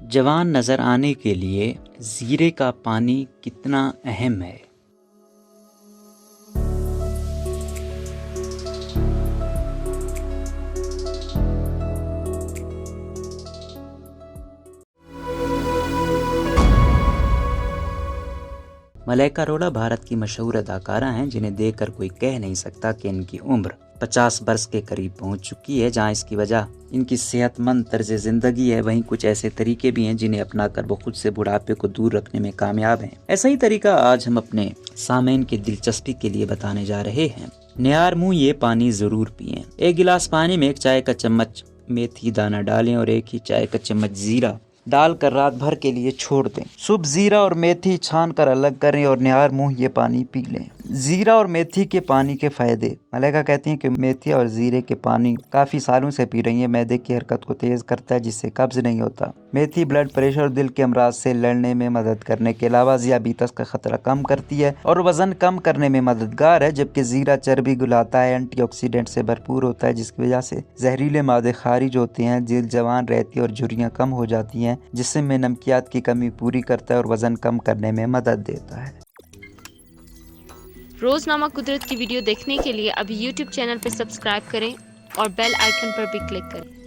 जवान नजर आने के लिए जीरे का पानी कितना अहम है। मलाइका अरोड़ा भारत की मशहूर अदाकारा हैं जिन्हें देखकर कोई कह नहीं सकता कि इनकी उम्र 50 वर्ष के करीब पहुंच चुकी है। जहां इसकी वजह इनकी सेहतमंद तर्ज जिंदगी है, वहीं कुछ ऐसे तरीके भी हैं जिन्हें अपनाकर वो खुद से बुढ़ापे को दूर रखने में कामयाब हैं। ऐसा ही तरीका आज हम अपने सामईन की दिलचस्पी के लिए बताने जा रहे हैं। निहार मुंह ये पानी जरूर पिएं। एक गिलास पानी में 1 चाय का चम्मच मेथी दाना डालें और 1 ही चाय का चम्मच जीरा डालकर रात भर के लिए छोड़ दें। सुबह जीरा और मेथी छान कर अलग करें और निहार मुंह ये पानी पी लें। जीरा और मेथी के पानी के फायदे। मलाइका कहती हैं कि मेथी और जीरे के पानी काफी सालों से पी रही हैं। मैदे की हरकत को तेज करता है जिससे कब्ज नहीं होता। मेथी ब्लड प्रेशर और दिल के अमराज से लड़ने में मदद करने के अलावा ज़ियाबीतस का खतरा कम करती है और वजन कम करने में मददगार है। जबकि जीरा चर्बी घुलाता है, एंटीऑक्सीडेंट से भरपूर होता है जिसकी वजह से जहरीले मादे खारिज होते हैं, दिल जवान रहती है और झुर्रियाँ कम हो जाती हैं। जिससे में नमकियात की कमी पूरी करता है और वजन कम करने में मदद देता है। रोजनामा कुदरत की वीडियो देखने के लिए अभी YouTube चैनल पर सब्सक्राइब करें और बेल आइकन पर भी क्लिक करें।